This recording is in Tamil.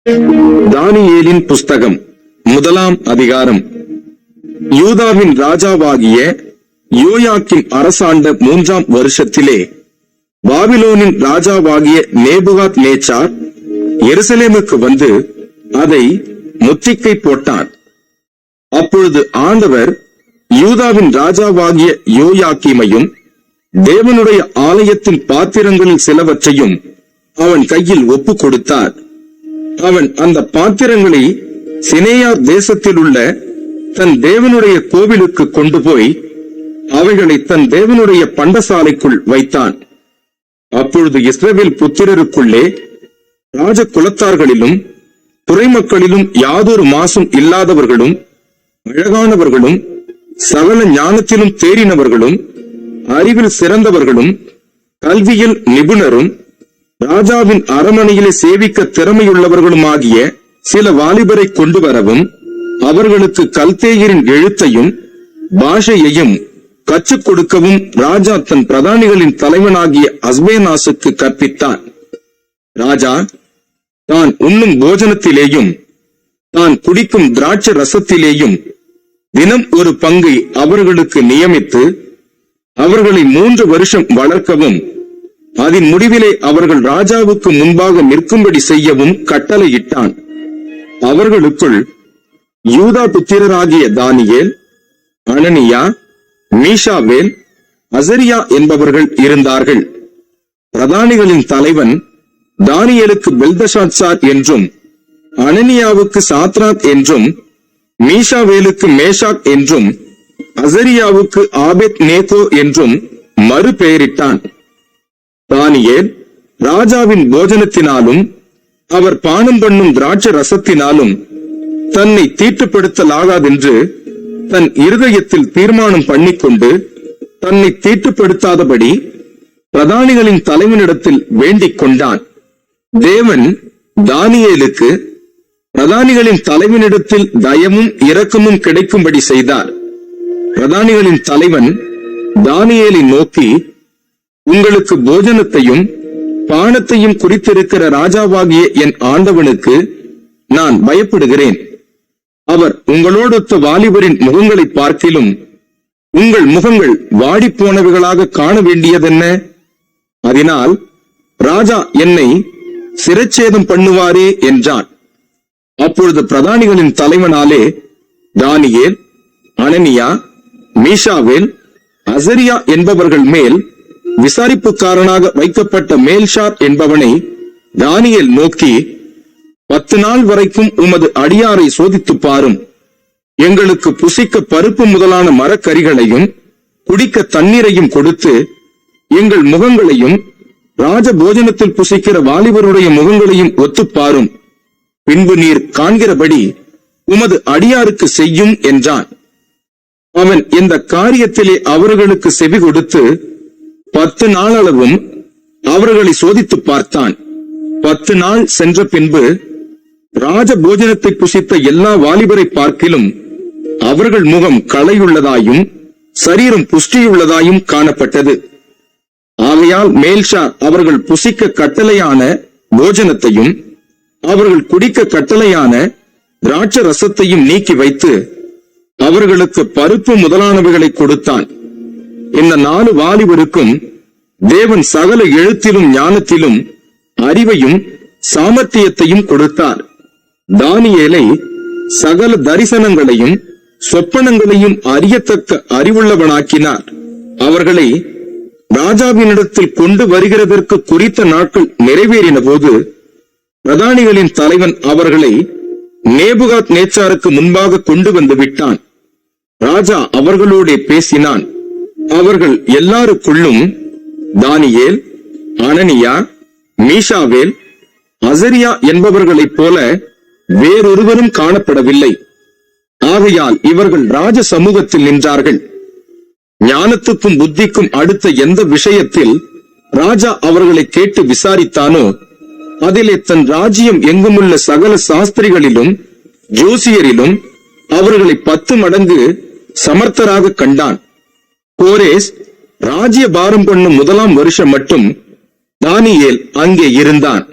தானியேலின் புஸ்தகம் முதலாம் அதிகாரம். யூதாவின் ராஜாவாகிய யோயாக்கிம் அரசாண்ட 3ஆம் வருஷத்திலே பாபிலோனின் ராஜாவாகிய நேபுகாத் நேச்சார் எருசலேமுக்கு வந்து அதை முத்திக்கை போட்டான். அப்பொழுது ஆண்டவர் யூதாவின் ராஜாவாகிய யோயாக்கீமையும் தேவனுடைய ஆலயத்தின் பாத்திரங்களில் சிலவற்றையும் அவன் கையில் ஒப்பு கொடுத்தார். அவன் அந்த பாத்திரங்களை சினேயார் தேசத்தில் உள்ள தன் தேவனுடைய கோவிலுக்கு கொண்டு போய் அவைகளை தன் தேவனுடைய பண்டசாலைக்குள் வைத்தான். அப்பொழுது இஸ்ரவேல் புத்திரருக்குள்ளே ராஜ குலத்தார்களிலும் துறைமக்களிலும் யாதொரு மாசும் இல்லாதவர்களும் அழகானவர்களும் சகல ஞானத்திலும் தேறினவர்களும் அறிவில் சிறந்தவர்களும் கல்வியில் நிபுணரும் ராஜாவின் அரமனையிலே சேவிக்க திறமையுள்ளவர்களுமாகிய சில வாலிபரை கொண்டு வரவும் அவர்களுக்கு கல்தேயரின் எழுத்தையும் பாஷையையும் கற்றுக் கொடுக்கவும் ராஜா தன் பிரதானிகளின் தலைவனாகிய அஸ்பேனாசுக்கு கற்பித்தான். ராஜா தான் உண்ணும் போஜனத்திலேயும் தான் குடிக்கும் திராட்சை ரசத்திலேயும் தினம் ஒரு பங்கை அவர்களுக்கு நியமித்து அவர்களை 3 வருஷம் வளர்க்கவும் அதன் முடிவிலே அவர்கள் ராஜாவுக்கு முன்பாக நிற்கும்படி செய்யவும் கட்டளையிட்டான். அவர்களுக்குள் யூதா புத்திரராகிய தானியேல், அனனியா, மீஷாவேல், அசரியா என்பவர்கள் இருந்தார்கள். பிரதானிகளின் தலைவன் தானியேலுக்கு பெல்தஷாத்சார் என்றும், அனனியாவுக்கு சாத்ராக் என்றும், மீஷாவேலுக்கு மேஷாக் என்றும், அசரியாவுக்கு ஆபேத் நேகோ என்றும் மறுபெயரிட்டான். தானியேல் ராஜாவின் போஜனத்தினாலும் அவர் பானம் பண்ணும் திராட்சை ரசத்தினாலும் தன்னை தீட்டுப்படுத்தலாகாதென்று தன் இருதயத்தில் தீர்மானம் பண்ணிக்கொண்டு தன்னை தீட்டுப்படுத்தாதபடி பிரதானிகளின் தலைவனிடத்தில் வேண்டிக் கொண்டான். தேவன் தானியேலுக்கு பிரதானிகளின் தலைவனிடத்தில் தயமும் இரக்கமும் கிடைக்கும்படி செய்தார். பிரதானிகளின் தலைவன் தானியேலை நோக்கி, உங்களுக்கு போஜனத்தையும் பானத்தையும் குறித்திருக்கிற ராஜாவாகிய என் ஆண்டவனுக்கு நான் பயப்படுகிறேன். அவர் உங்களோடொத்த வாலிபரின் முகங்களை பார்க்கிலும் உங்கள் முகங்கள் வாடிப்போனவைகளாக காண வேண்டியதென்ன? அதனால் ராஜா என்னை சிரச்சேதம் பண்ணுவாரே என்றான். அப்பொழுது பிரதானிகளின் தலைவனாலே தானியேல், அனனியா, மீஷாவேல், அசரியா என்பவர்கள் மேல் விசாரிப்புக்காரனாக வைக்கப்பட்ட மேல்ஷார் என்பவனை தானியேல் நோக்கி, 10 நாள் வரைக்கும் உமது அடியாரை சோதித்து பாரும். எங்களுக்கு புசிக்க பருப்பு முதலான மரக்கறிகளையும் குடிக்க தண்ணீரையும் கொடுத்து எங்கள் முகங்களையும் ராஜ போஜனத்தில் புசிக்கிற வாலிபருடைய முகங்களையும் ஒத்துப்பாரும். பின்பு நீர் காண்கிறபடி உமது அடியாருக்கு செய்யும் என்றான். அவன் இந்த காரியத்திலே அவர்களுக்கு செவி கொடுத்து 10 நாளளவும் அவர்களை சோதித்து பார்த்தான். 10 நாள் சென்ற பின்பு ராஜ போஜனத்தை புசித்த எல்லா வாலிபரை பார்க்கிலும் அவர்கள் முகம் களையுள்ளதாயும் சரீரம் புஷ்டியுள்ளதாயும் காணப்பட்டது. ஆகையால் மேல்ஷா அவர்கள் புசிக்க கட்டளையான போஜனத்தையும் அவர்கள் குடிக்க கட்டளையான திராட்சை ரசத்தையும் நீக்கி வைத்து அவர்களுக்கு பருப்பு முதலானவைகளை கொடுத்தான். இந்த 4 வாலிபருக்கும் தேவன் சகல எழுத்திலும் ஞானத்திலும் அறிவையும் சாமர்த்தியத்தையும் கொடுத்தார். தானியேலை சகல தரிசனங்களையும் சொப்பனங்களையும் அறியத்தக்க அறிவுள்ளவனாக்கினார். அவர்களை ராஜாவினிடத்தில் கொண்டு வருகிறதற்கு குறித்த நாட்கள் நிறைவேறின போது பிரதானிகளின் தலைவன் அவர்களை நேபுகாத் நேச்சாருக்கு முன்பாக கொண்டு வந்து விட்டான். ராஜா அவர்களோட பேசினான். அவர்கள் எல்லாருக்குள்ளும் தானியேல், அனனியா, மீஷாவேல், அசரியா என்பவர்களைப் போல வேறொருவரும் காணப்படவில்லை. ஆகையால் இவர்கள் ராஜ சமூகத்தில் நின்றார்கள். ஞானத்துக்கும் புத்திக்கும் அடுத்த எந்த விஷயத்தில் ராஜா அவர்களை கேட்டு விசாரித்தானோ அதிலே தன் ராஜ்யம் எங்குமுள்ள சகல சாஸ்திரிகளிலும் ஜோசியரிலும் அவர்களை 10 மடங்கு சமர்த்தராக கண்டான். கோரேஸ் ராஜ்ய பாரம் பண்ணும் 1ஆம் வருஷம் மட்டும் தானியேல் அங்கே இருந்தான்.